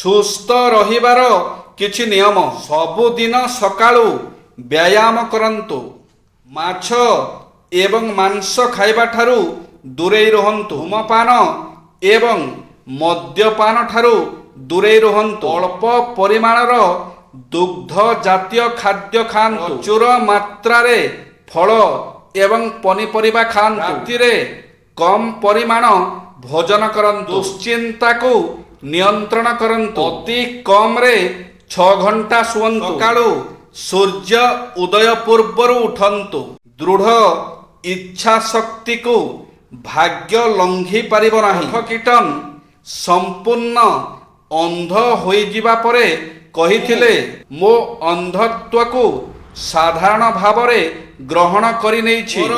ସୁସ୍ଥ ରହିବାର କିଛି ନିୟମ। ସବୁଦିନ ସକାଳୁ ବ୍ୟାୟାମ କରନ୍ତୁ। ମାଛ ଏବଂ ମାଂସ ଖାଇବା ଠାରୁ ଦୂରେଇ ରୁହନ୍ତୁ। ଧୂମପାନ ଏବଂ ମଦ୍ୟପାନ ଠାରୁ ଦୂରେଇ ରୁହନ୍ତୁ। ଅଳ୍ପ ପରିମାଣର ଦୁଗ୍ଧ ଜାତୀୟ ଖାଦ୍ୟ ଖାଆନ୍ତୁ। ପ୍ରଚୁର ମାତ୍ରାରେ ଫଳ ଏବଂ ପନିପରିବା ଖାଆନ୍ତୁ। ରାତିରେ କମ୍ ପରିମାଣ ଭୋଜନ କରନ୍ତୁ। ଦୁଶ୍ଚିନ୍ତାକୁ ନିୟନ୍ତ୍ରଣ କରନ୍ତୁ। ଅତି କମରେ 6 ଘଣ୍ଟା ଶୁଅନ୍ତୁ। ସକାଳୁ ସୂର୍ଯ୍ୟ ଉଦୟ ପୂର୍ବରୁ ଉଠନ୍ତୁ। ଦୃଢ଼ ଇଚ୍ଛା ଶକ୍ତିକୁ ଭାଗ୍ୟ ଲଙ୍ଘି ପାରିବ ନାହିଁ। କୀଟନ ସମ୍ପୂର୍ଣ୍ଣ ଅନ୍ଧ ହୋଇଯିବା ପରେ କହିଥିଲେ, ମୋ ଅନ୍ଧତ୍ୱକୁ ସାଧାରଣ ଭାବରେ ଗ୍ରହଣ କରିନେଇଛି। ମୋର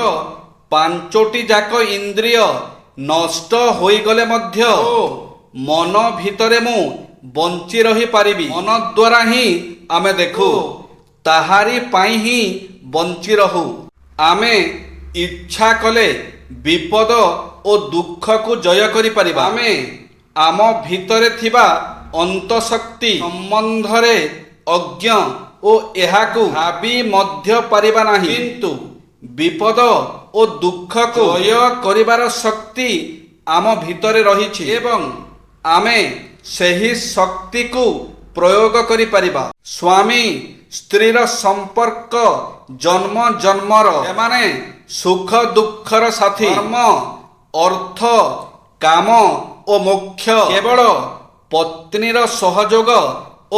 5ଟି ଯାକ ଇନ୍ଦ୍ରିୟ ନଷ୍ଟ ହୋଇଗଲେ ମଧ୍ୟ ମନ ଭିତରେ ମୁଁ ବଞ୍ଚି ରହିପାରିବି। ମନ ଦ୍ୱାରା ହିଁ ଆମେ ଦେଖୁ, ତାହାରି ପାଇଁ ହିଁ ବଞ୍ଚି ରହୁ। ଆମେ ଇଚ୍ଛା କଲେ ବିପଦ ଓ ଦୁଃଖକୁ ଜୟ କରିପାରିବା। ଆମେ ଆମ ଭିତରେ ଥିବା ଅନ୍ତଃଶକ୍ତି ସମ୍ବନ୍ଧରେ ଅଜ୍ଞ ଓ ଏହାକୁ ଭାବି ମଧ୍ୟ ପାରିବା ନାହିଁ। କିନ୍ତୁ ବିପଦ ଓ ଦୁଃଖକୁ ଜୟ କରିବାର ଶକ୍ତି ଆମ ଭିତରେ ରହିଛି ଏବଂ ଆମେ ସେହି ଶକ୍ତିକୁ ପ୍ରୟୋଗ କରିପାରିବା। ସ୍ୱାମୀ ସ୍ତ୍ରୀର ସମ୍ପର୍କ ଜନ୍ମ ଜନ୍ମର। ଏମାନେ ସୁଖ ଦୁଃଖର ସାଥୀ। ଧର୍ମ, ଅର୍ଥ, କାମ ଓ ମୋକ୍ଷ କେବଳ ପତ୍ନୀର ସହଯୋଗ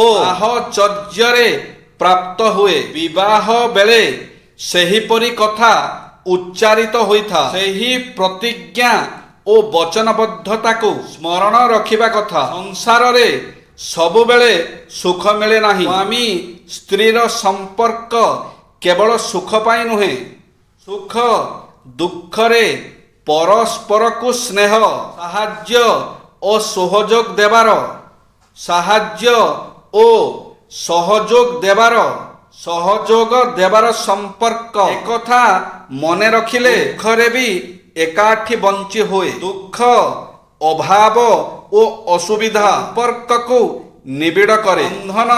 ଓ ସାହଚର୍ଯ୍ୟରେ ପ୍ରାପ୍ତ ହୁଏ। ବିବାହ ବେଳେ ସେହିପରି କଥା ଉଚ୍ଚାରିତ ହୋଇଥାଏ। ସେହି ପ୍ରତିଜ୍ଞା ଓ ବଚନବଦ୍ଧତାକୁ ସ୍ମରଣ ରଖିବା କଥା। ସଂସାରରେ ସବୁବେଳେ ସୁଖ ମିଳେ ନାହିଁ। ସ୍ୱାମୀ ସ୍ତ୍ରୀର ସମ୍ପର୍କ କେବଳ ସୁଖ ପାଇଁ ନୁହେଁ, ସୁଖ ଦୁଃଖରେ ପରସ୍ପରକୁ ସ୍ନେହ, ସାହାଯ୍ୟ ଓ ସହଯୋଗ ଦେବାର ସହଯୋଗ ଦେବାର ସମ୍ପର୍କ। ଏକଥା ମନେ ରଖିଲେ ଦୁଃଖରେ ବି ଏକାଠି ବଞ୍ଚି ହୁଏ। ଦୁଃଖ, ଅଭାବ ଓ ଅସୁବିଧା ସମ୍ପର୍କକୁ ନିବିଡ଼ କରେ, ବନ୍ଧନ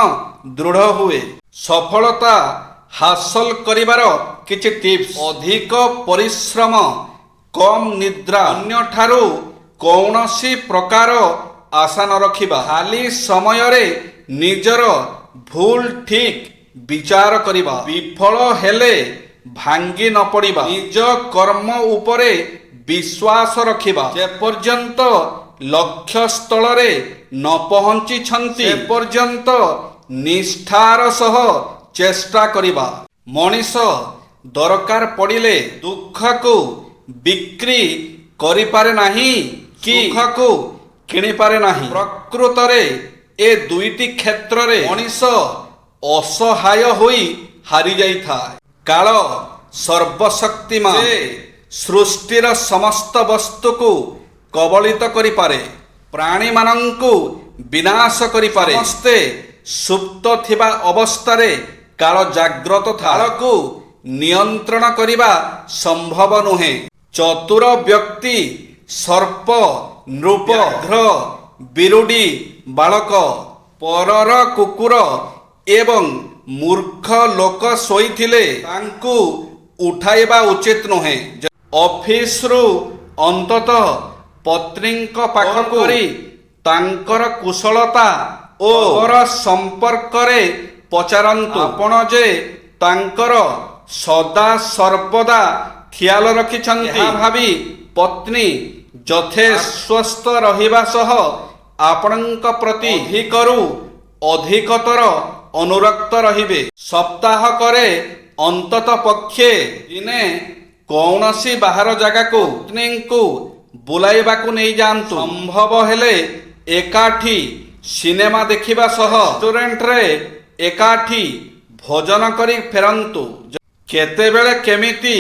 ଦୃଢ଼ ହୁଏ। ସଫଳତା ହାସଲ କରିବାର କିଛି ଟିପ୍ସ। ଅଧିକ ପରିଶ୍ରମ, କମ୍ ନିଦ୍ରା, ଅନ୍ୟଠାରୁ କୌଣସି ପ୍ରକାର ଆଶା ନ ରଖିବା, ଖାଲି ସମୟରେ ନିଜର ଭୁଲ ଠିକ୍ ବିଚାର କରିବା, ବିଫଳ ହେଲେ ଭାଙ୍ଗି ନ ପଡ଼ିବା, ନିଜ କର୍ମ ଉପରେ ବିଶ୍ୱାସ ରଖିବା, ଯେପର୍ଯ୍ୟନ୍ତ ଲକ୍ଷ୍ୟସ୍ଥଳରେ ନ ପହଞ୍ଚିଛନ୍ତି ସେପର୍ଯ୍ୟନ୍ତ ନିଷ୍ଠାର ସହ ଚେଷ୍ଟା କରିବା। ମଣିଷ ଦରକାର ପଡ଼ିଲେ ଦୁଃଖକୁ ବିକ୍ରି କରିପାରେ ନାହିଁ କି ସୁଖକୁ କିଣିପାରେ ନାହିଁ। ପ୍ରକୃତରେ ଏ ଦୁଇଟି କ୍ଷେତ୍ରରେ ମଣିଷ ଅସହାୟ ହୋଇ ହାରିଯାଇଥାଏ। କାଳ ସର୍ବଶକ୍ତିମାନ। ସେ ସୃଷ୍ଟିର ସମସ୍ତ ବସ୍ତୁକୁ କବଳିତ କରିପାରେ, ପ୍ରାଣୀମାନଙ୍କୁ ବିନାଶ କରିପାରେ। ସମସ୍ତେ ସୁପ୍ତ ଥିବା ଅବସ୍ଥାରେ କାଳ ଜାଗ୍ରତ ଥାଏ। କାଳକୁ ନିୟନ୍ତ୍ରଣ କରିବା ସମ୍ଭବ ନୁହେଁ। ଚତୁର ବ୍ୟକ୍ତି ସର୍ପ, ନୃପ, ବ୍ୟାଘ୍ର, ବିରୁଡ଼ି, ବାଳକ, ପରର କୁକୁର ଏବଂ ମୂର୍ଖ ଲୋକ ଶୋଇଥିଲେ ତାଙ୍କୁ ଉଠାଇବା ଉଚିତ ନୁହେଁ। ଅଫିସରୁ ଅନ୍ତତଃ ପତ୍ନୀଙ୍କ ପାଖକୁ କରି ତାଙ୍କର କୁଶଳତା ଓ ସମ୍ପର୍କରେ ପଚାରନ୍ତୁ। ଆପଣ ଯେ ତାଙ୍କର ସଦା ସର୍ବଦା ଖିଆଲ ରଖିଛନ୍ତି, ଏହା ଭାବି ପତ୍ନୀ ଯଥେଷ୍ଟ ରହିବା ସହ ଆପଣଙ୍କ ପ୍ରତି ଅଧିକତର ଅନୁରକ୍ତ ରହିବେ। ସପ୍ତାହକରେ ଅନ୍ତତଃ ପକ୍ଷେ ଦିନେ କୌଣସି ବାହାର ଜାଗାକୁ ପତ୍ନୀଙ୍କୁ ବୁଲାଇବାକୁ ନେଇଯାଆନ୍ତୁ। ସମ୍ଭବ ହେଲେ ଏକାଠି ସିନେମା ଦେଖିବା ସହ ରେଷ୍ଟୁରାଣ୍ଟରେ ଏକାଠି ଭୋଜନ କରି ଫେରନ୍ତୁ। କେତେବେଳେ କେମିତି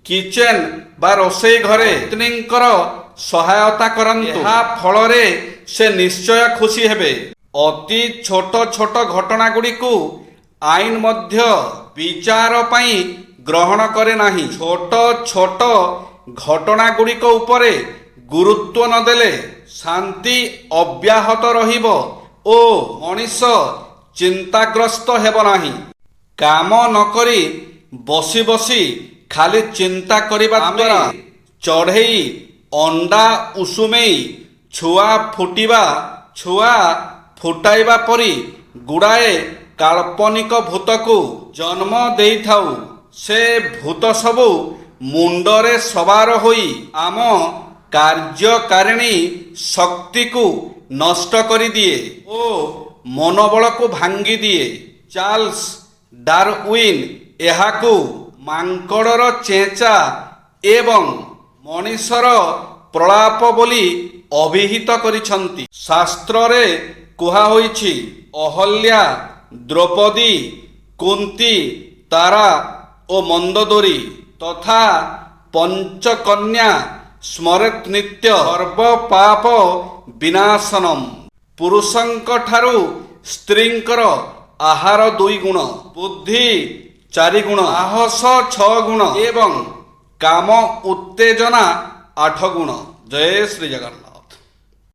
କିଚେନ ବା ରୋଷେଇ ଘରେ ପତ୍ନୀଙ୍କର ସହାୟତା କରନ୍ତୁ। ଏହା ଫଳରେ ସେ ନିଶ୍ଚୟ ଖୁସି ହେବେ। ଅତି ଛୋଟ ଛୋଟ ଘଟଣାଗୁଡ଼ିକୁ ଆଇନ ମଧ୍ୟ ବିଚାର ପାଇଁ ଗ୍ରହଣ କରେ ନାହିଁ। ଛୋଟ ଛୋଟ ଘଟଣାଗୁଡ଼ିକ ଉପରେ ଗୁରୁତ୍ୱ ନ ଦେଲେ ଶାନ୍ତି ଅବ୍ୟାହତ ରହିବ ଓ ମଣିଷ ଚିନ୍ତାଗ୍ରସ୍ତ ହେବ ନାହିଁ। କାମ ନକରି ବସି ବସି ଖାଲି ଚିନ୍ତା କରିବା ଦ୍ୱାରା ଚଢ଼େଇ ଅଣ୍ଡା ଉଷୁମେଇ ଛୁଆ ଫୁଟାଇବା ପରି ଗୁଡ଼ାଏ କାଳ୍ପନିକ ଭୂତକୁ ଜନ୍ମ ଦେଇଥାଉ। ସେ ଭୂତ ସବୁ ମୁଣ୍ଡରେ ସବାର ହୋଇ ଆମ କାର୍ଯ୍ୟକାରିଣୀ ଶକ୍ତିକୁ ନଷ୍ଟ କରିଦିଏ ଓ ମନୋବଳକୁ ଭାଙ୍ଗିଦିଏ। ଚାର୍ଲସ ଡାରଉଇନ୍ ଏହାକୁ ମାଙ୍କଡ଼ର ଚେଞ୍ଚା ଏବଂ ମଣିଷର ପ୍ରଳାପ ବୋଲି ଅଭିହିତ କରିଛନ୍ତି। ଶାସ୍ତ୍ରରେ କୁହାହୋଇଛି, ଅହଲ୍ୟା, ଦ୍ରୌପଦୀ, କୁନ୍ତୀ, ତାରା ଓ ମନ୍ଦୋଦରୀ ତଥା ପଞ୍ଚକନ୍ୟା ସ୍ମରେତ୍ ନିତ୍ୟ ସର୍ବ ପାପ ବିନାଶନମ୍। ପୁରୁଷଙ୍କ ଠାରୁ ସ୍ତ୍ରୀଙ୍କର ଆହାର 2 ଗୁଣ, ବୁଦ୍ଧି 4 ଗୁଣ, ସାହସ 6 ଗୁଣ ଏବଂ କାମ ଉତ୍ତେଜନା 8 ଗୁଣ। ଜୟ ଶ୍ରୀ ଜଗନ୍ନାଥ।